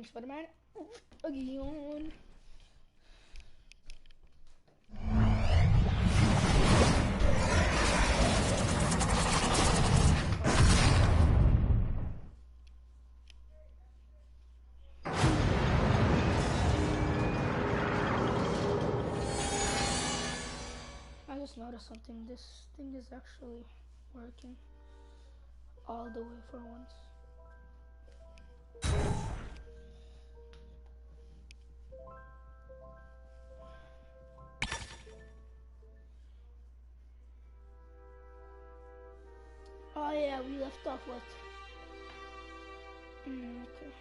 Spider-Man again. I just noticed something. This thing is actually working all the way for once. Oh yeah, we left off with okay.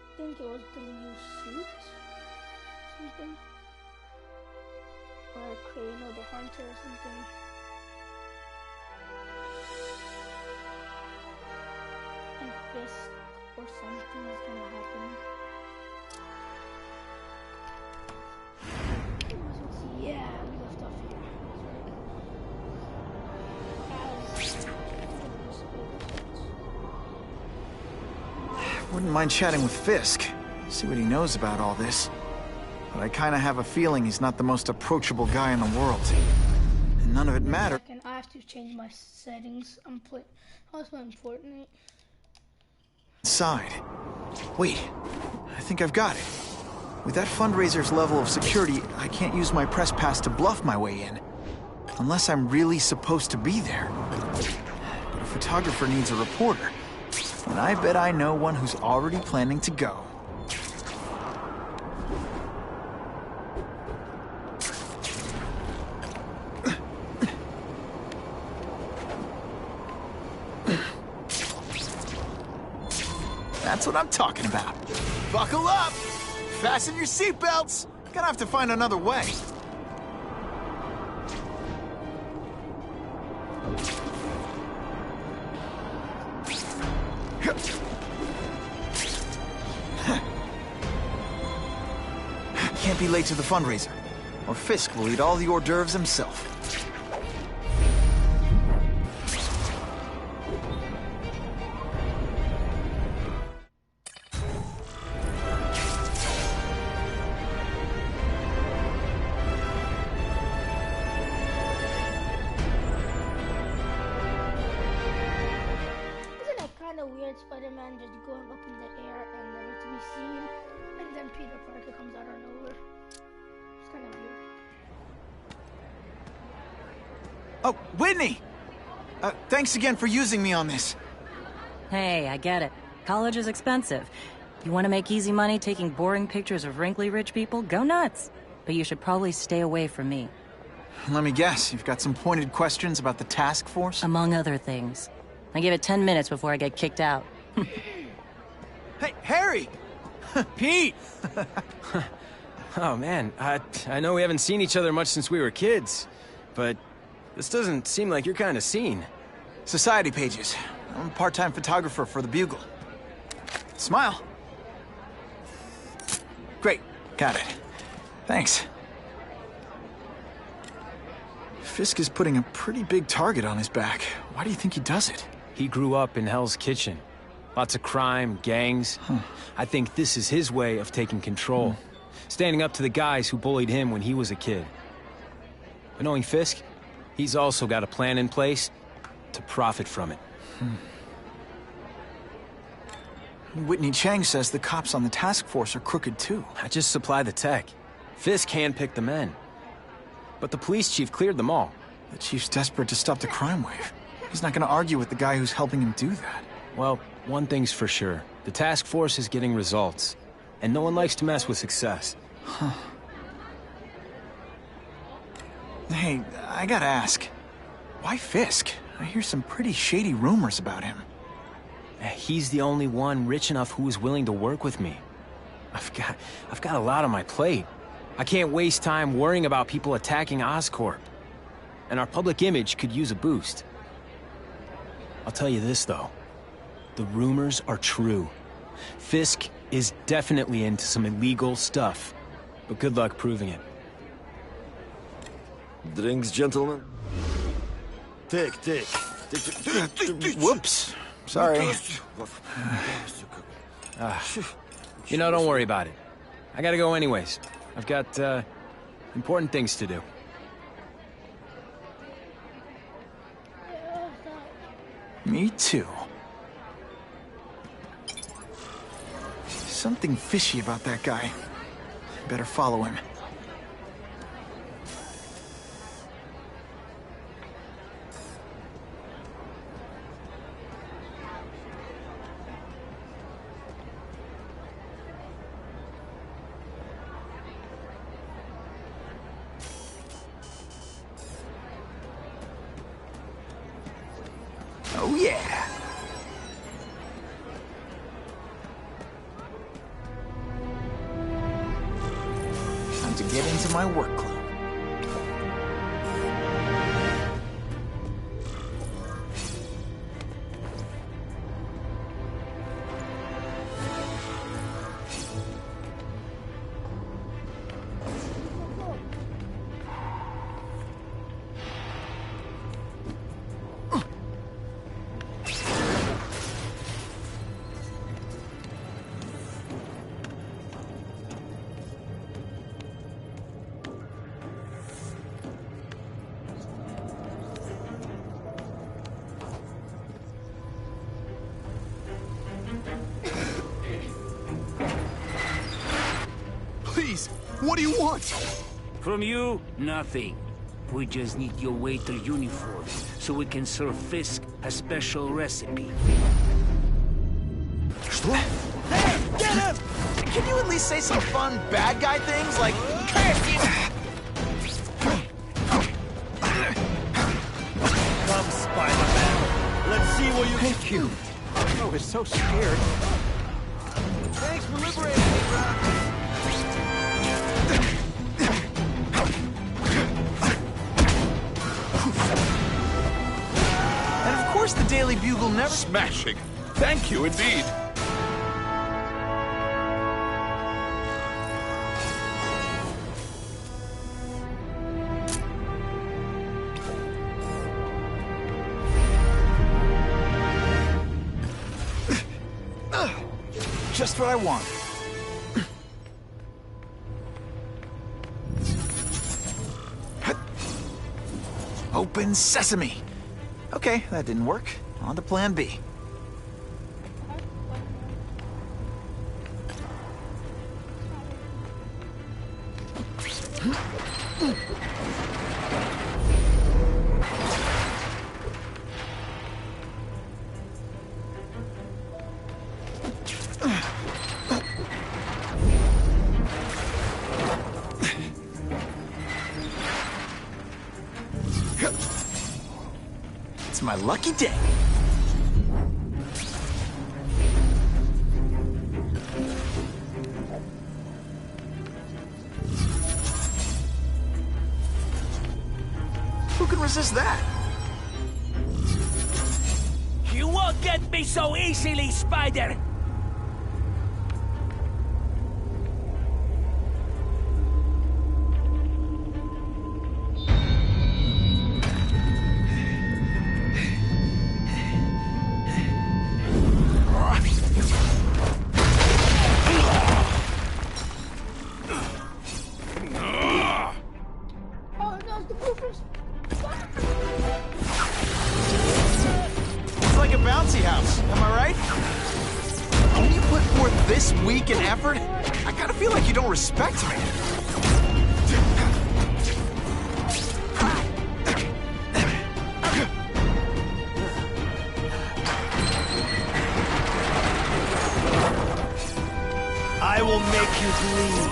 I think it was the new suit, something, or Crane or the Hunter or something. And Fist or something is gonna happen. Yeah, we left off here. Wouldn't mind chatting with Fisk, see what he knows about all this. But I kinda have a feeling he's not the most approachable guy in the world. And none of it matters. I have to change my settings. I was playing Fortnite. Side. Wait, I think I've got it. With that fundraiser's level of security, I can't use my press pass to bluff my way in. Unless I'm really supposed to be there. But a photographer needs a reporter. And I bet I know one who's already planning to go. That's what I'm talking about. Buckle up! Fasten your seatbelts! Gonna have to find another way. Can't be late to the fundraiser, or Fisk will eat all the hors d'oeuvres himself. Isn't it kind of weird, Spider-Man just going up in the air and never to be seen, and then Peter Parker comes out of nowhere? It's kind of weird. Oh, Whitney! Thanks again for using me on this. Hey, I get it. College is expensive. You want to make easy money taking boring pictures of wrinkly rich people? Go nuts. But you should probably stay away from me. Let me guess, you've got some pointed questions about the task force? Among other things. I give it 10 minutes before I get kicked out. Hey, Harry! Pete! Oh man, I know we haven't seen each other much since we were kids, but this doesn't seem like your kind of scene. Society pages. I'm a part-time photographer for the Bugle. Smile. Great, got it. Thanks. Fisk is putting a pretty big target on his back. Why do you think he does it? He grew up in Hell's Kitchen. Lots of crime, gangs. I think this is his way of taking control. Standing up to the guys who bullied him when he was a kid. But knowing Fisk, he's also got a plan in place to profit from it. Whitney Chang says the cops on the task force are crooked too. I just supply the tech. Fisk handpicked the men. But the police chief cleared them all. The chief's desperate to stop the crime wave. He's not gonna argue with the guy who's helping him do that. Well, one thing's for sure. The task force is getting results. And no one likes to mess with success. Hey, I gotta ask. Why Fisk? I hear some pretty shady rumors about him. He's the only one rich enough who is willing to work with me. I've got a lot on my plate. I can't waste time worrying about people attacking Oscorp. And our public image could use a boost. I'll tell you this, though. The rumors are true. Fisk is definitely into some illegal stuff. But good luck proving it. Drinks, gentlemen? Take. Whoops. Sorry. You know, don't worry about it. I gotta go anyways. I've got, important things to do. Me too. Something fishy about that guy. Better follow him. Oh yeah! Time to get into my work clothes. Please, what do you want? From you, nothing. We just need your waiter uniform, so we can serve Fisk a special recipe. Hey, get him! Can you at least say some fun bad guy things like curse you? Come, Spider-Man. Let's see what you Thank you. I was so scared. Thanks for liberating me, bro. And of course the Daily Bugle never... Smashing. Thank you indeed. Just what I want. Open sesame. Okay, that didn't work. On to plan B. It's my lucky day. Who can resist that? You won't get me so easily, Spider! Oh, no, it's the bloopers. It's like a bouncy house, am I right? When you put forth this week in effort, I kind of feel like you don't respect me. I will make you bleed.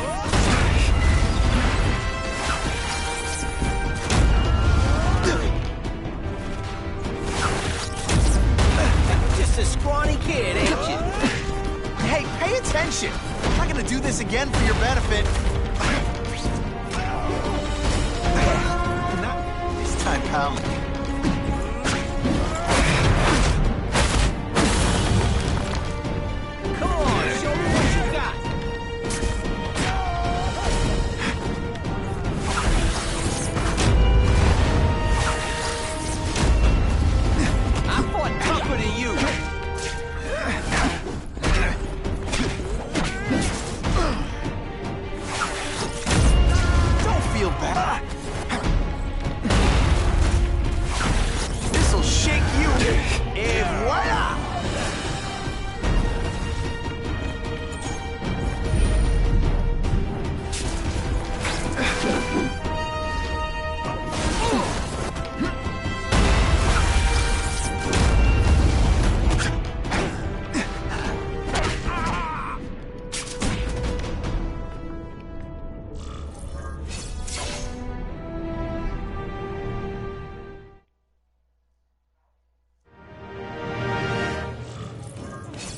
Just a scrawny kid, ain't you? Hey, pay attention. I'm not gonna do this again for your benefit. Not this time, pal. Come on, show me what you got! I fought tougher than you!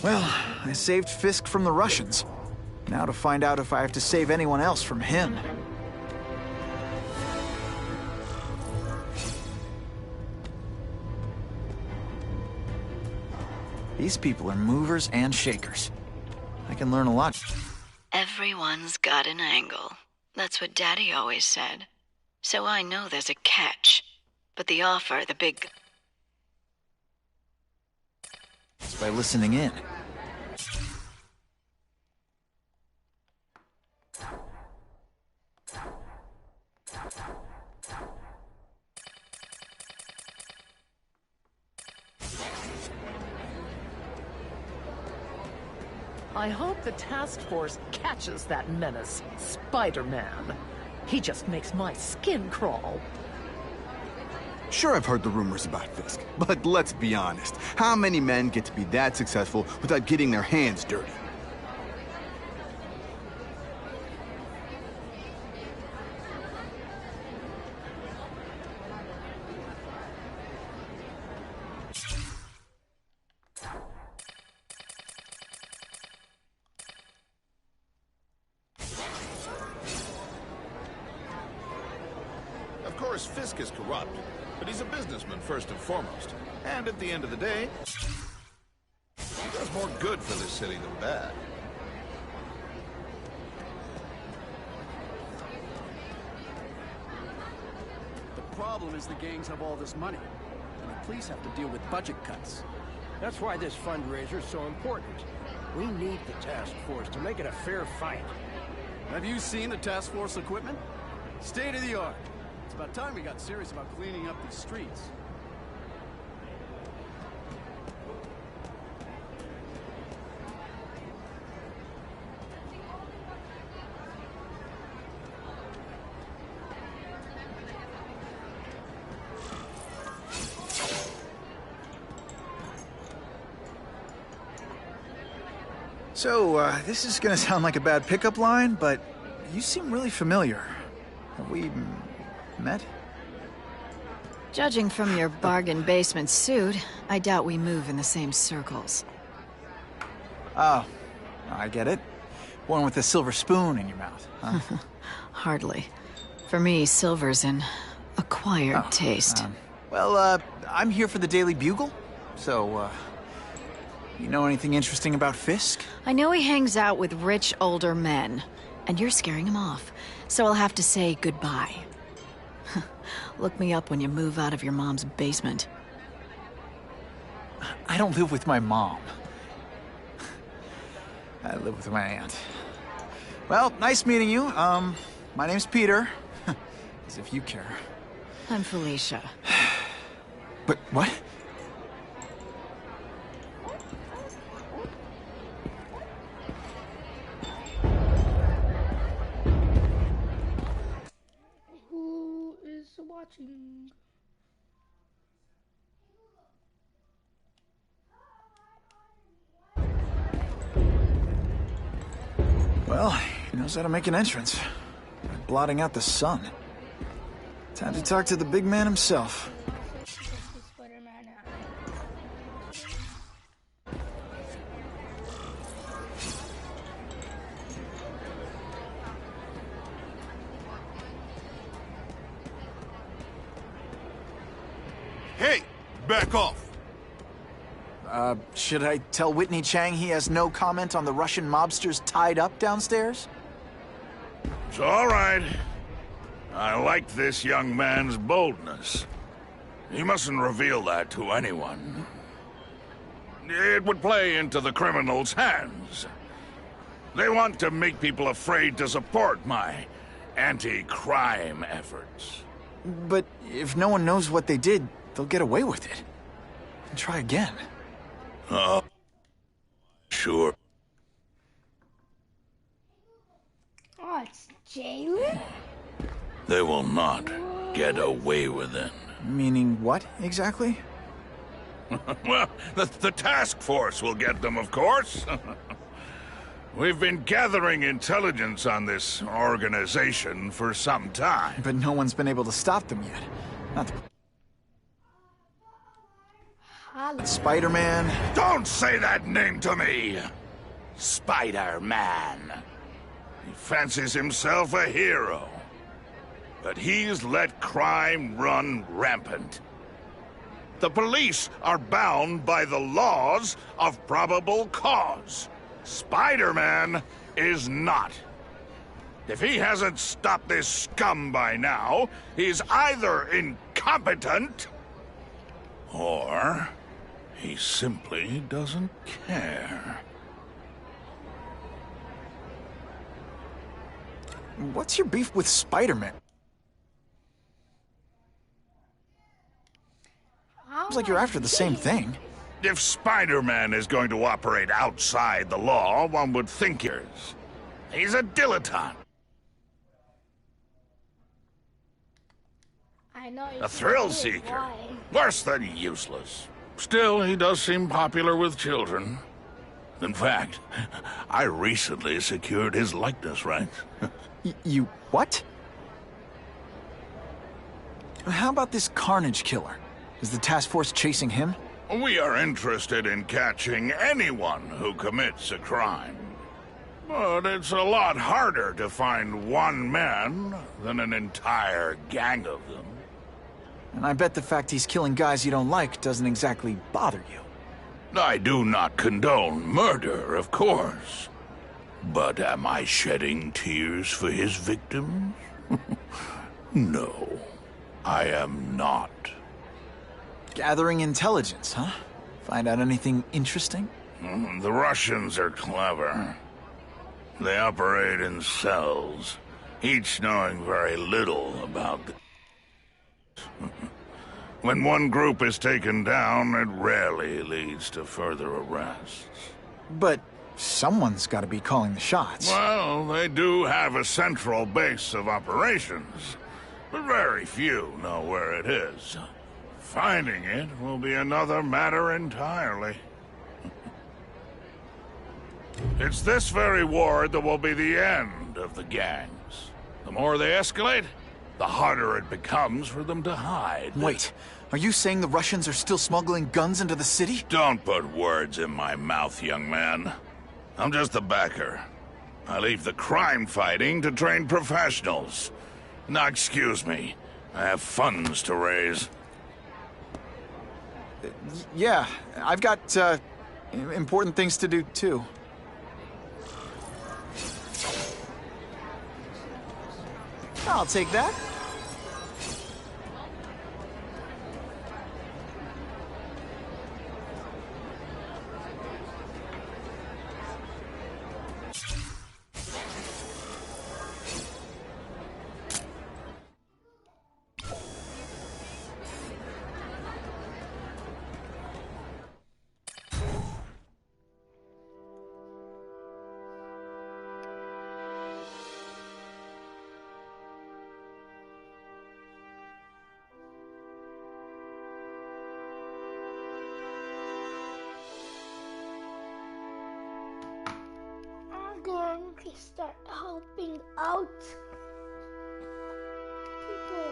Well, I saved Fisk from the Russians. Now to find out if I have to save anyone else from him. These people are movers and shakers. I can learn a lot. Everyone's got an angle. That's what Daddy always said. So I know there's a catch. But the offer, the big... It's by listening in. I hope the task force catches that menace, Spider-Man. He just makes my skin crawl. Sure, I've heard the rumors about Fisk, but let's be honest. How many men get to be that successful without getting their hands dirty? Of course, Fisk is corrupt, but he's a businessman first and foremost. And at the end of the day, he does more good for this city than bad. The problem is the gangs have all this money, and the police have to deal with budget cuts. That's why this fundraiser is so important. We need the task force to make it a fair fight. Have you seen the task force equipment? State of the art. It's about time we got serious about cleaning up these streets. So, this is gonna sound like a bad pickup line, but you seem really familiar. Have we met? Judging from your bargain basement suit, I doubt we move in the same circles. Oh, I get it. One with a silver spoon in your mouth, huh? Hardly. For me, silver's an acquired taste. Well, I'm here for the Daily Bugle, so, you know anything interesting about Fisk? I know he hangs out with rich older men, and you're scaring him off, so I'll have to say goodbye. Look me up when you move out of your mom's basement. I don't live with my mom. I live with my aunt. Well, nice meeting you. My name's Peter. As if you care. I'm Felicia. But what? Who is watching? Well, he knows how to make an entrance. By blotting out the sun. Time to talk to the big man himself. Spider-Man. Hey, back off. Should I tell Whitney Chang he has no comment on the Russian mobsters tied up downstairs? It's all right. I like this young man's boldness. He mustn't reveal that to anyone. It would play into the criminals' hands. They want to make people afraid to support my anti-crime efforts. But if no one knows what they did, they'll get away with it. And try again. Oh, sure. Oh, it's Jalen? They will not get away with it. Meaning what, exactly? Well, the task force will get them, of course. We've been gathering intelligence on this organization for some time. But no one's been able to stop them yet. Not the... Holla. Spider-Man. Don't say that name to me! Spider-Man. He fancies himself a hero. But he's let crime run rampant. The police are bound by the laws of probable cause. Spider-Man is not. If he hasn't stopped this scum by now, he's either incompetent or he simply doesn't care. What's your beef with Spider-Man? Seems like you're after the same thing. If Spider-Man is going to operate outside the law, one would think he's a dilettante. I know. A thrill seeker. Worse than useless. Still, he does seem popular with children. In fact, I recently secured his likeness rights. You what? How about this Carnage killer? Is the task force chasing him? We are interested in catching anyone who commits a crime. But it's a lot harder to find one man than an entire gang of them. And I bet the fact he's killing guys you don't like doesn't exactly bother you. I do not condone murder, of course. But am I shedding tears for his victims? No, I am not. Gathering intelligence, huh? Find out anything interesting? The Russians are clever. They operate in cells, each knowing very little about the... When one group is taken down, it rarely leads to further arrests. But someone's got to be calling the shots. Well, they do have a central base of operations, but very few know where it is. Finding it will be another matter entirely. It's this very war that will be the end of the gangs. The more they escalate, the harder it becomes for them to hide. Wait, are you saying the Russians are still smuggling guns into the city? Don't put words in my mouth, young man. I'm just a backer. I leave the crime fighting to trained professionals. Now, excuse me. I have funds to raise. Yeah, I've got, important things to do, too. I'll take that. Going to start helping out people.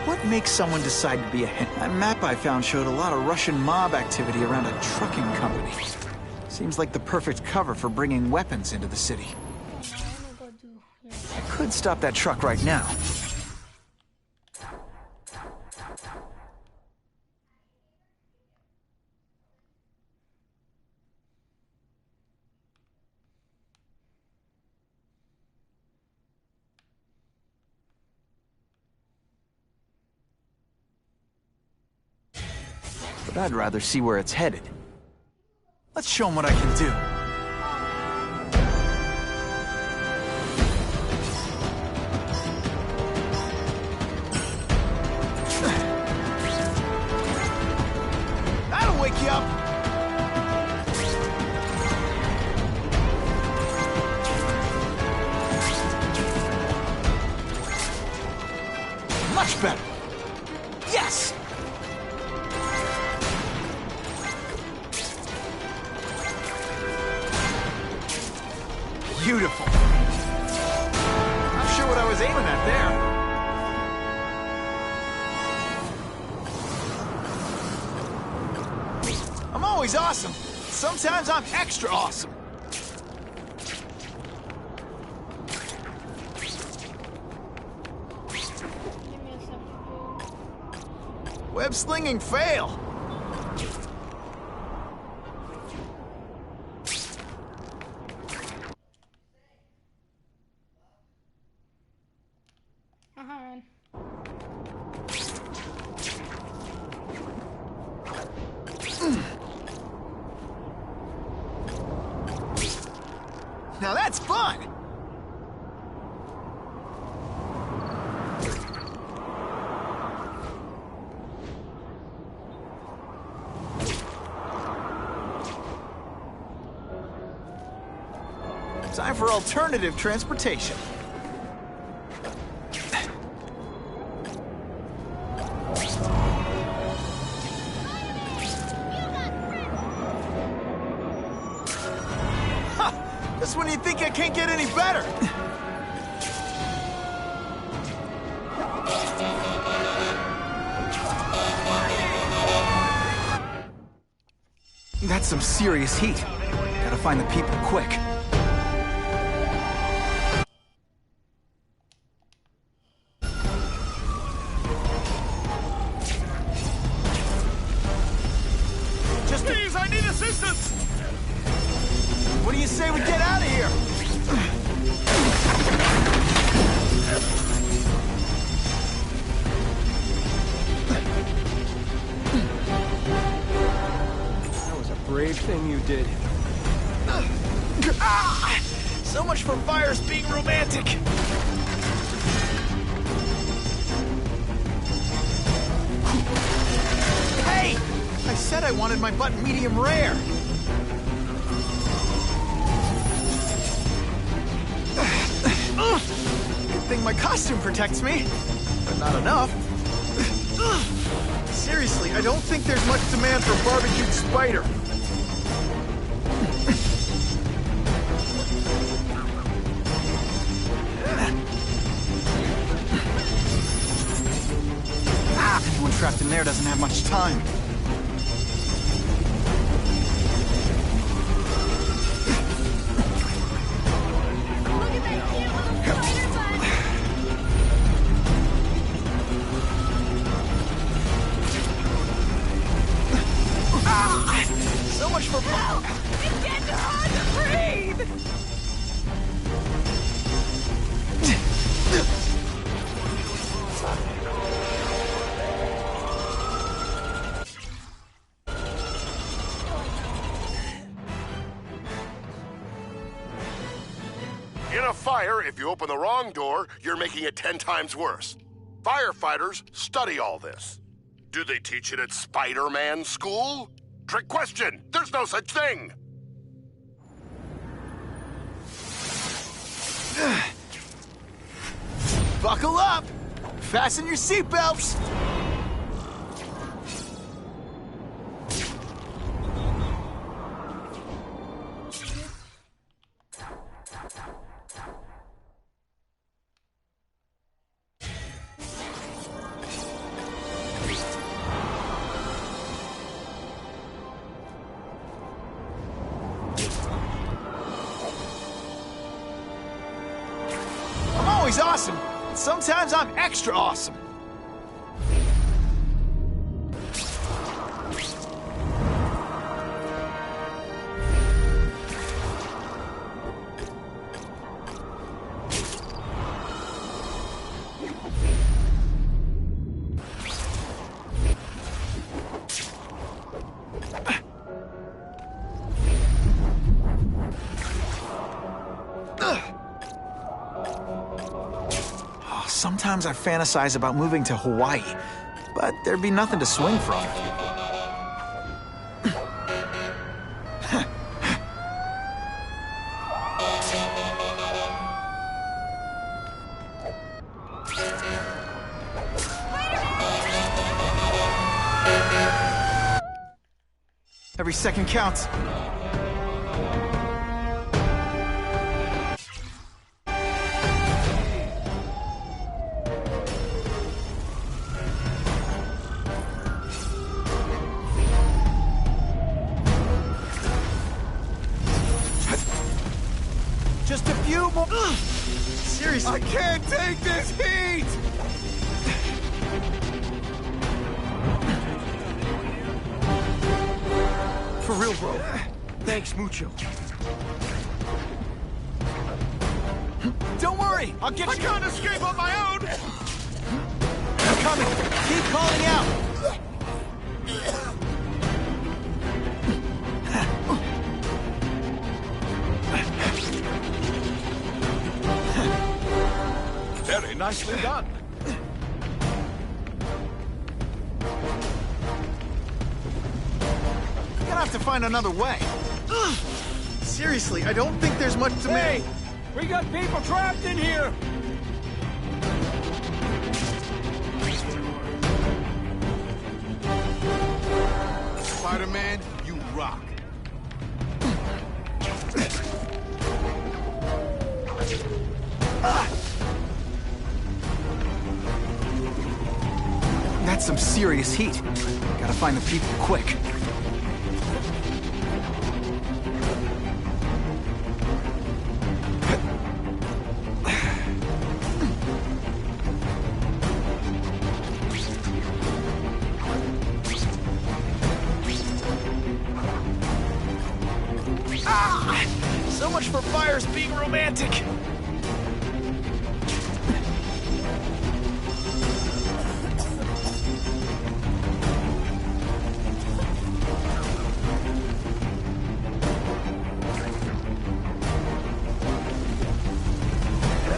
What makes someone decide to be a hen? That map I found showed a lot of Russian mob activity around a trucking company. Seems like the perfect cover for bringing weapons into the city. I could stop that truck right now. But I'd rather see where it's headed. Let's show them what I can do. That'll wake you up! Much better! Yes! Beautiful. was aiming at there. I'm always awesome. Sometimes I'm extra awesome. Give me a second. Web slinging fail. Run. Now that's fun! Time for alternative transportation. Just when you think I can't get any better. That's some serious heat. Gotta find the people quick. Please, I need assistance! What do you say we get out of here? That was a brave thing you did. So much for fires being romantic. Hey! I said I wanted my butt medium rare. Good thing my costume protects me, but not enough. Seriously, I don't think there's much demand for barbecued spider. Anyone trapped in there doesn't have much time. So much for help! It's getting hard to breathe! In a fire, if you open the wrong door, you're making it 10 times worse. Firefighters study all this. Do they teach it at Spider-Man school? Trick question! There's no such thing! Buckle up! Fasten your seatbelts! I'm always awesome. Sometimes I'm extra awesome. Sometimes I fantasize about moving to Hawaii, but there'd be nothing to swing from. Every second counts. Seriously. I can't take this heat! For real, bro. Thanks, Mucho. Don't worry, I'll get you. I can't escape on my own! I'm coming. Keep calling out. Very nicely done. I'm gonna have to find another way. Seriously, I don't think there's much to Hey! We got people trapped in here! Spider-Man, you rock. That's some serious heat. Gotta find the people quick. So much for fires being romantic.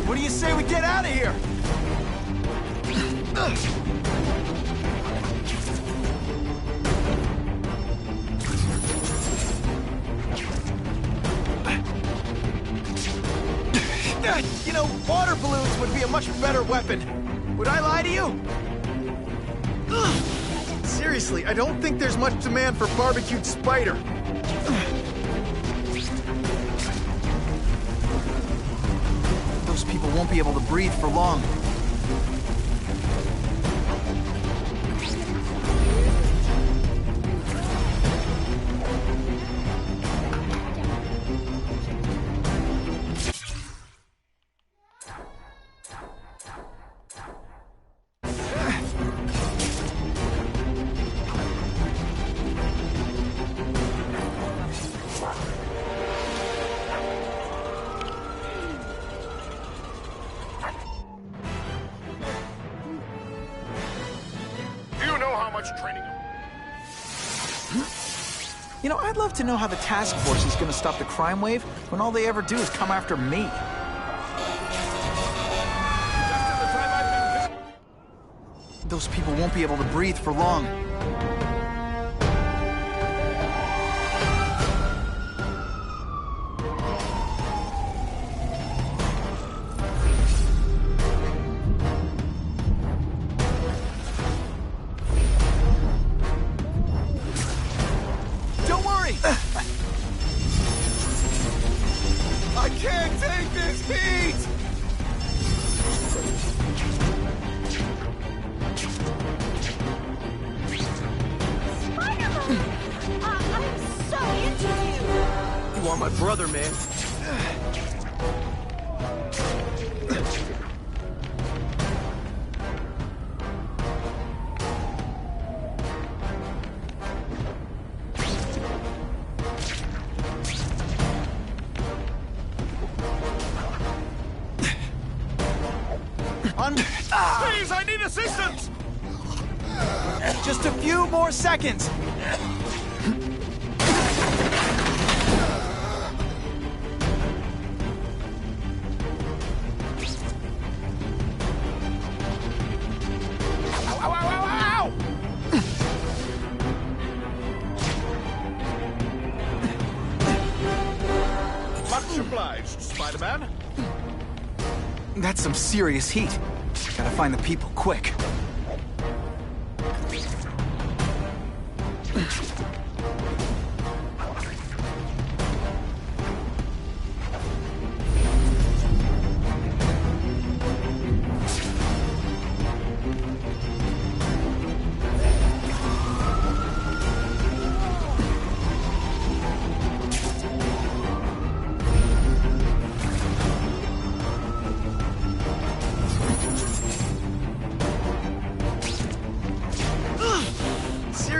What do you say we get out of here? You know, water balloons would be a much better weapon. Would I lie to you? Seriously, I don't think there's much demand for barbecued spider. Those people won't be able to breathe for long. You know, I'd love to know how the task force is going to stop the crime wave when all they ever do is come after me. Those people won't be able to breathe for long. I can't take this heat! Spider-Man! I'm so into you! You are my brother, man. Please, I need assistance! Just a few more seconds. Ow, ow, ow, ow, ow! Much obliged, Spider-Man. That's some serious heat. Gotta find the people quick.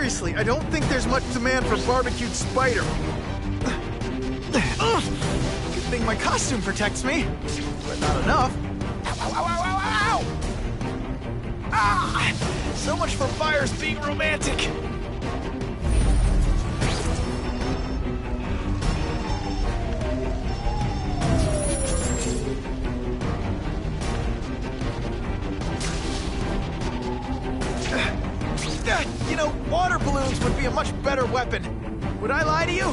Seriously, I don't think there's much demand for barbecued spider. Good thing my costume protects me, but not enough. Ow, ow, ow, ow, ow, ow! Ah! So much for fires being romantic. You know, water balloons would be a much better weapon. Would I lie to you?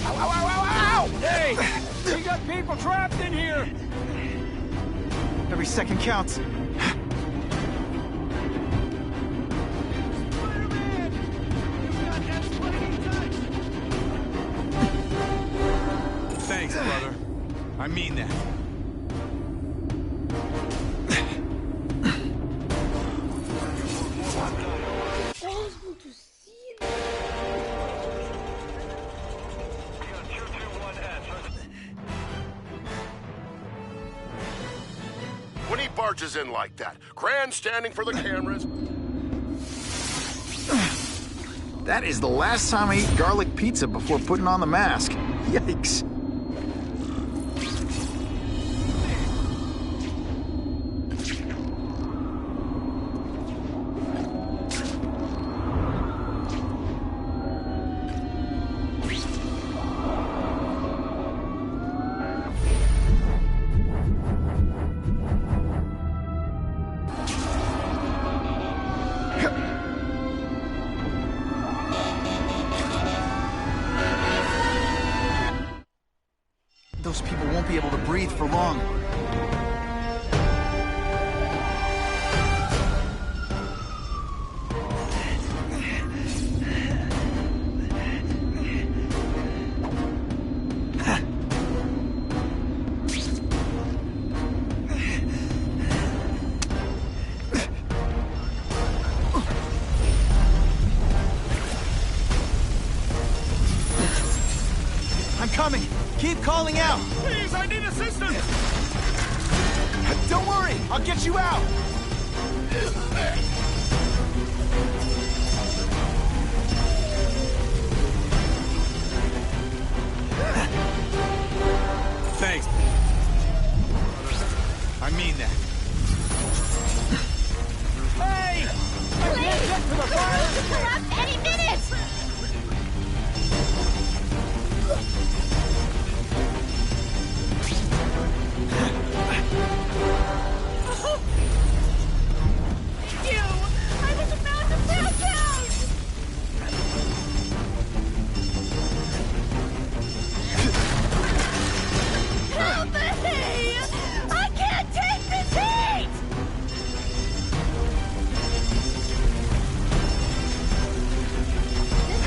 Ow, ow, ow, ow, ow! Hey! We got people trapped in here! Every second counts. Thanks, brother. I mean that. Possible to see that. When he barges in like that, grandstanding for the cameras. That is the last time I ate garlic pizza before putting on the mask. Yikes. Those people won't be able to breathe for long. I'm coming! Keep calling out! Please, I need assistance! Don't worry, I'll get you out! Thanks. I mean that. Hey! I can't get to the fire! Erupt any minute!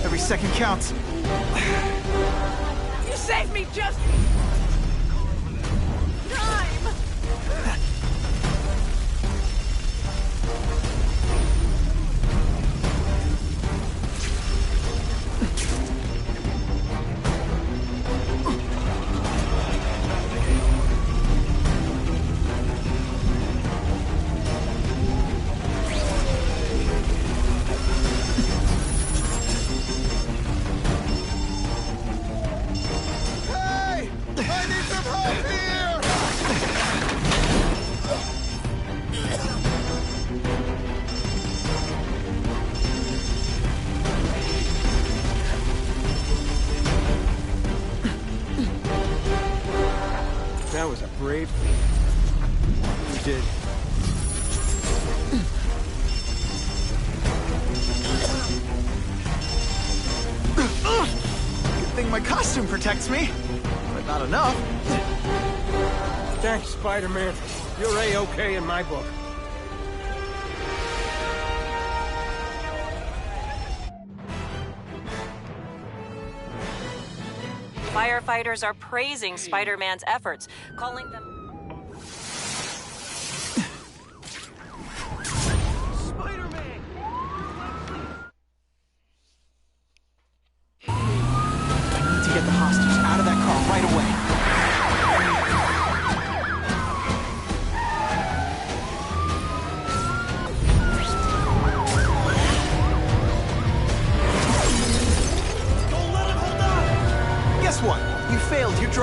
Every second counts. You saved me just... time! Hey! I need some help here! That was a brave... You did. Good thing my costume protects me, but not enough. Thanks, Spider-Man. You're A-okay in my book. Firefighters are praising Spider-Man's efforts, calling them... I need to get the hostage out of that car right away.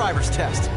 driver's test.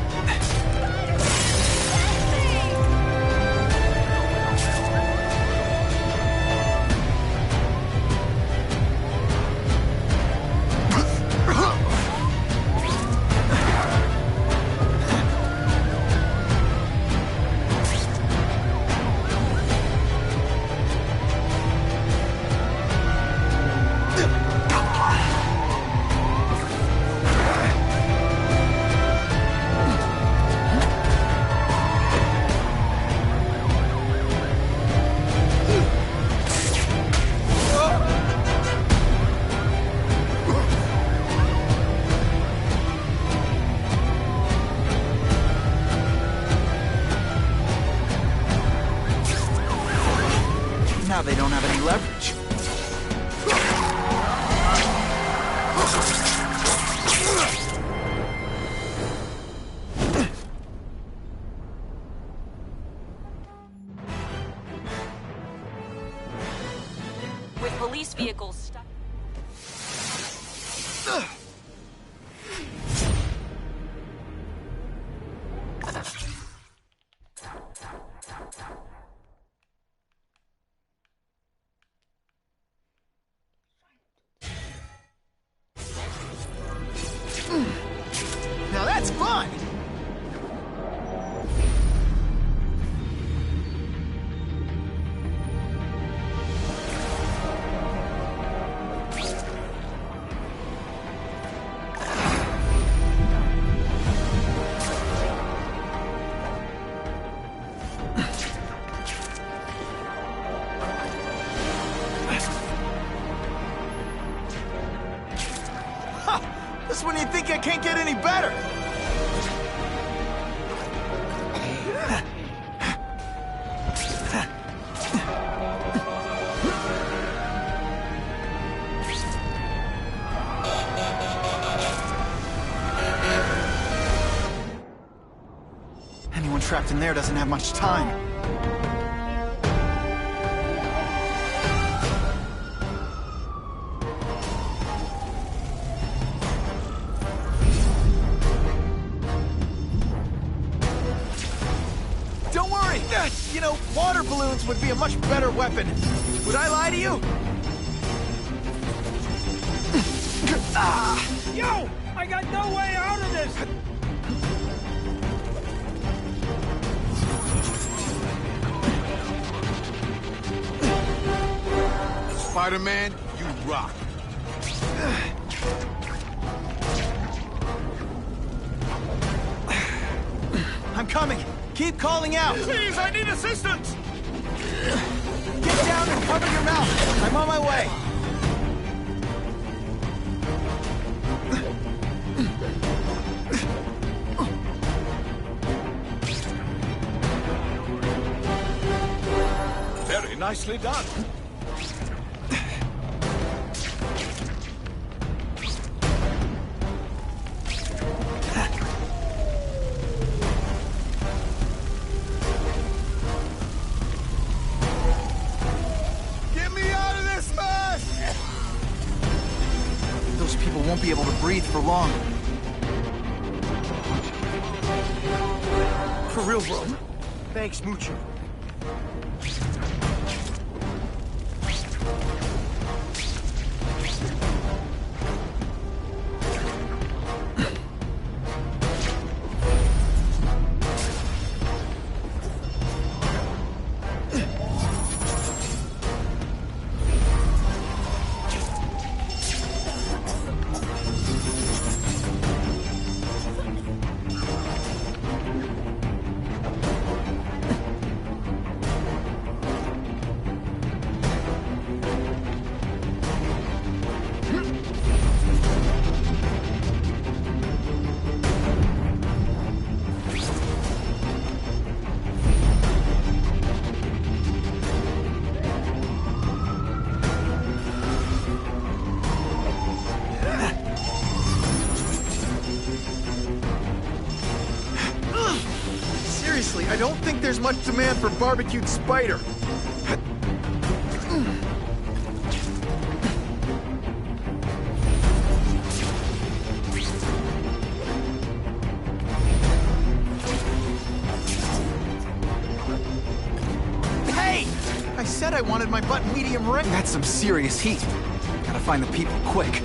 Now they don't have any leverage. With police vehicles stuck... Now that's fun! This one you think I can't get any better? Anyone trapped in there doesn't have much time. You know, water balloons would be a much better weapon. Would I lie to you? Yo! I got no way out of this! Spider-Man, you rock. I'm coming. Keep calling out. Please, I need assistance! Get down and cover your mouth. I'm on my way. Very nicely done. People won't be able to breathe for long. For real, bro. Thanks, Mucho. Seriously, I don't think there's much demand for barbecued spider. I said I wanted my butt medium rare. That's some serious heat. Gotta find the people quick.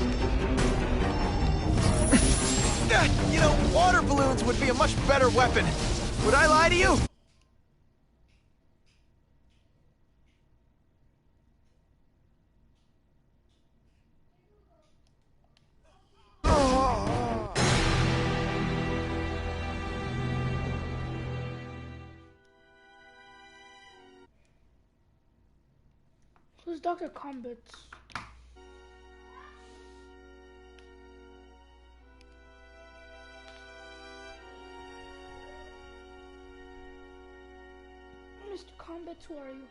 You know, water balloons would be a much better weapon. Would I lie to you? Who's Dr. Combats? Mr. Combats, who are you?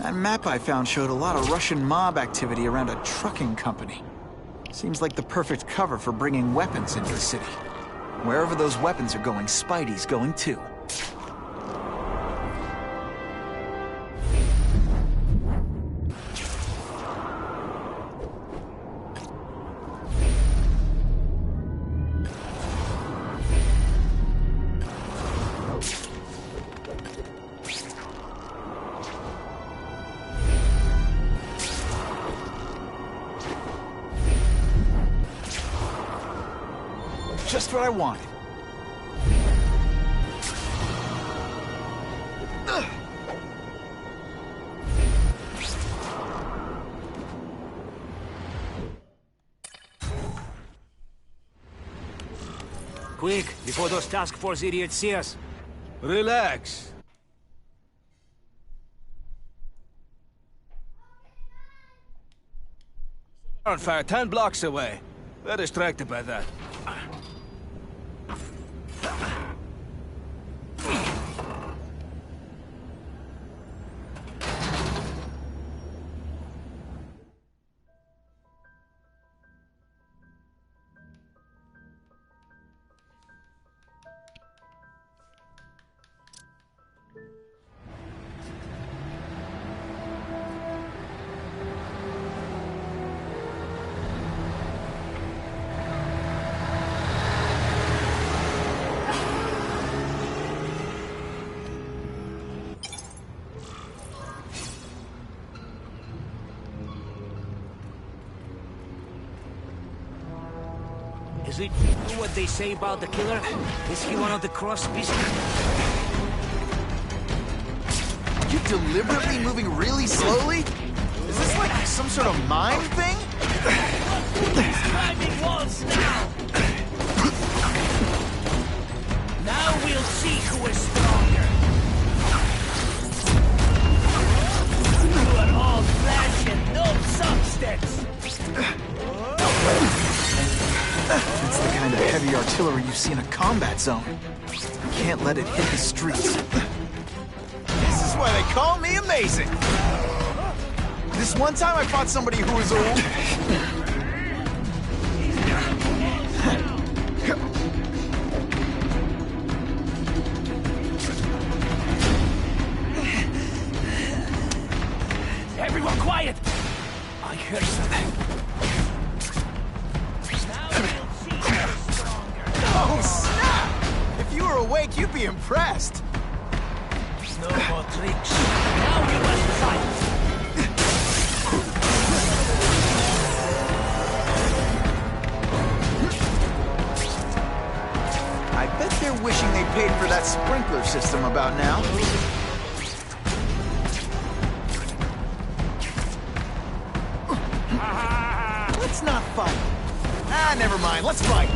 That map I found showed a lot of Russian mob activity around a trucking company. Seems like the perfect cover for bringing weapons into the city. Wherever those weapons are going, Spidey's going too. Just what I wanted. Quick, before those task force idiots see us. Relax. On fire 10 blocks away. They're distracted by that. Is it what they say about the killer? Is he one of the cross species? You deliberately moving really slowly? Is this like some sort of mime thing? Climbing walls now! Now we'll see who is stronger. You are all flesh and no substance. That's the kind of heavy artillery you see in a combat zone. You can't let it hit the streets. This is why they call me amazing. This one time I fought somebody who was old. Everyone quiet! I heard something. Oh, snap! If you were awake, you'd be impressed. No more tricks. Now you must fight! I bet they're wishing they paid for that sprinkler system about now. Let's not fight. Ah, never mind. Let's fight.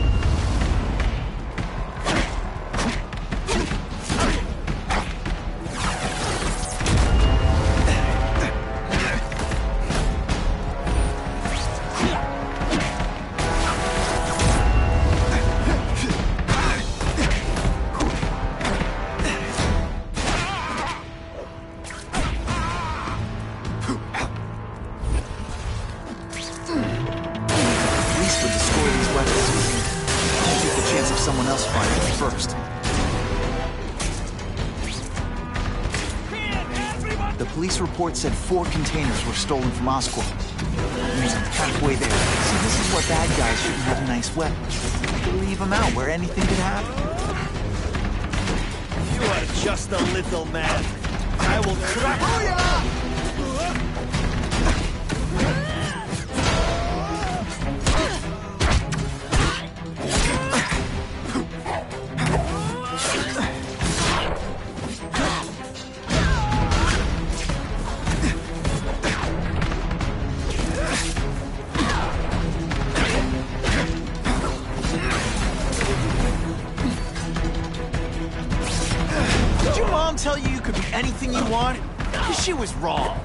police report said 4 containers were stolen from Oscorp. I'm halfway there. See, this is what bad guys shouldn't have a nice weapon. To leave them out where anything could happen. You are just a little man. I will crack... Did your mom tell you you could be anything you want? She was wrong.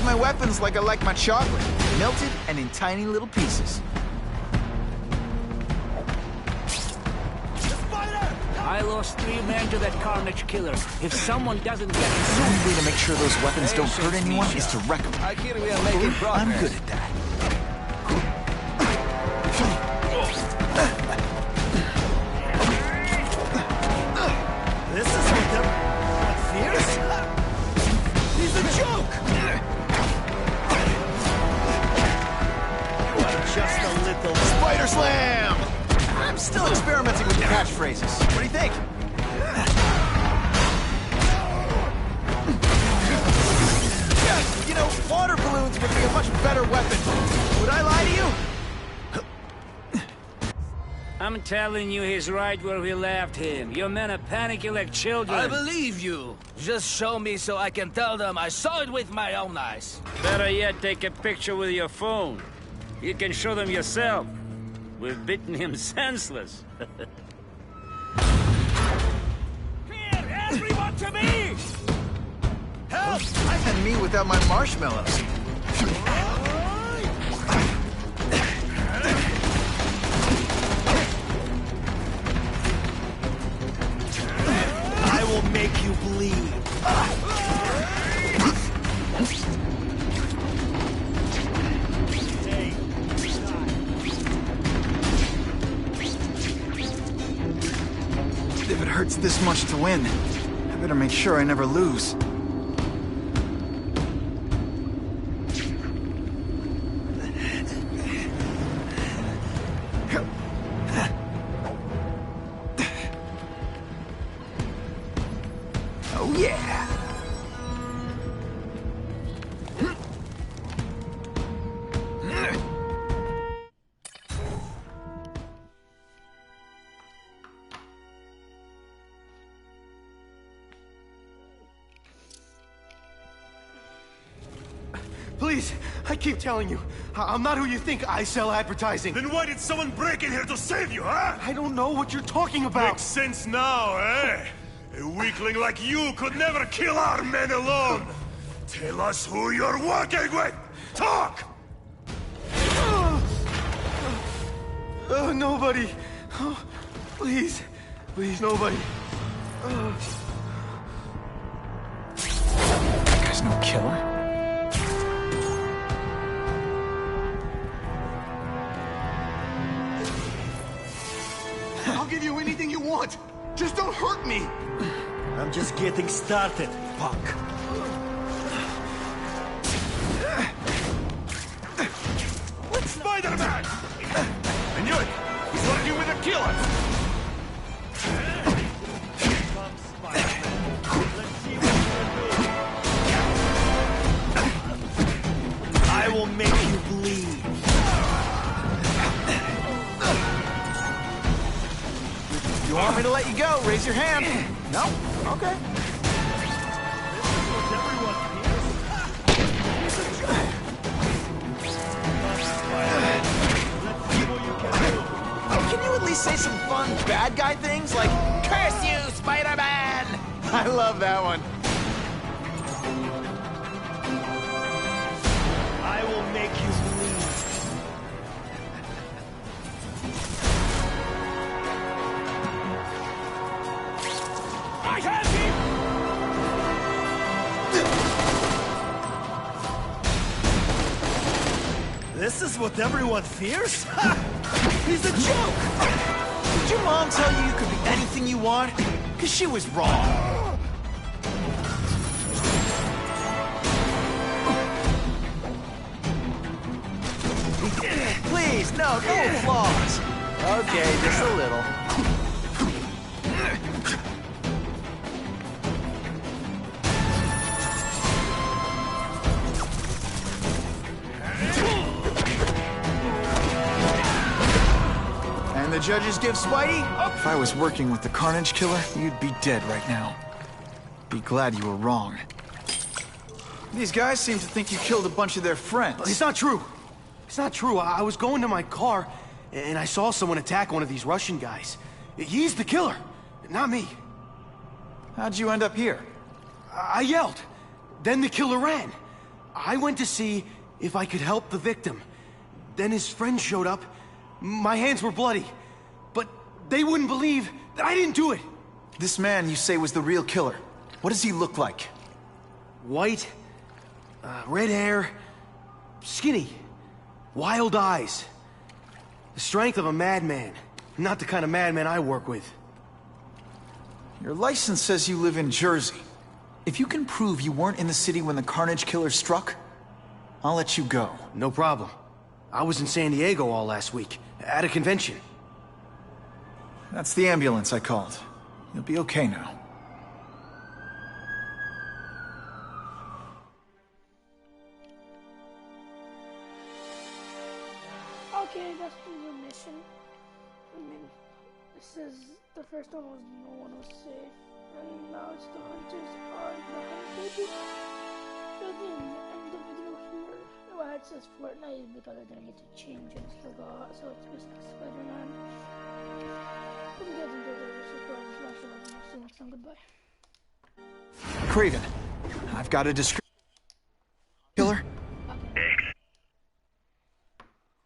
My weapons like I like my chocolate, melted and in tiny little pieces. I lost 3 men to that Carnage killer. If someone doesn't get it The only way to make sure those weapons don't hurt anyone is to wreck them. I hear we are making progress. I'm good at that. This is what fierce? He's a joke! You are just a little... Spider Slam! I'm still experimenting with the catchphrases. What do you think? You know, water balloons would be a much better weapon. Would I lie to you? I'm telling you, he's right where we left him. Your men are panicking like children. I believe you. Just show me so I can tell them I saw it with my own eyes. Better yet, take a picture with your phone. You can show them yourself. We've beaten him senseless. Here, everyone to me! Help! And me without my marshmallows. I will make you bleed. If it hurts this much to win, I better make sure I never lose. Oh yeah! Please, I keep telling you, I'm not who you think. I sell advertising. Then why did someone break in here to save you, huh? I don't know what you're talking about. Makes sense now, eh? A weakling like you could never kill our men alone. Tell us who you're working with. Talk! Nobody. Oh, please. Please, nobody. That guy's no killer. I'll give you anything you want. Just don't hurt me. I'm just getting started, punk. Spider-Man! I knew it! He's working with a killer! I will make you bleed. You want me to let you go? Raise your hand. No? Okay. Can you at least say some fun bad guy things like, "Curse you, Spider-Man"? I love that one. I will make you bleed. This is what everyone fears? Ha! He's a joke! Did your mom tell you you could be anything you want? Because she was wrong. Please, no applause. Okay, just a little. And the judges give Spidey? If I was working with the Carnage Killer, you'd be dead right now. Be glad you were wrong. These guys seem to think you killed a bunch of their friends. It's not true. It's not true. I was going to my car, and I saw someone attack one of these Russian guys. He's the killer, not me. How'd you end up here? I yelled. Then the killer ran. I went to see if I could help the victim. Then his friend showed up. My hands were bloody. But they wouldn't believe that I didn't do it. This man you say was the real killer. What does he look like? White, red hair, skinny, wild eyes. The strength of a madman. Not the kind of madman I work with. Your license says you live in Jersey. If you can prove you weren't in the city when the Carnage Killer struck, I'll let you go. No problem. I was in San Diego all last week, at a convention. That's the ambulance I called. You'll be okay now. Okay, that's the new mission. I mean, this is the first one was no one was safe, and now it's the hunters are the hunted. But then end the video here. Why it says Fortnite is because I didn't get to change it, I forgot, so it's just like Spider-Man. Hope you guys enjoyed the video, so smash the like, and I'll see you next time. Goodbye. Craven, I've got a description.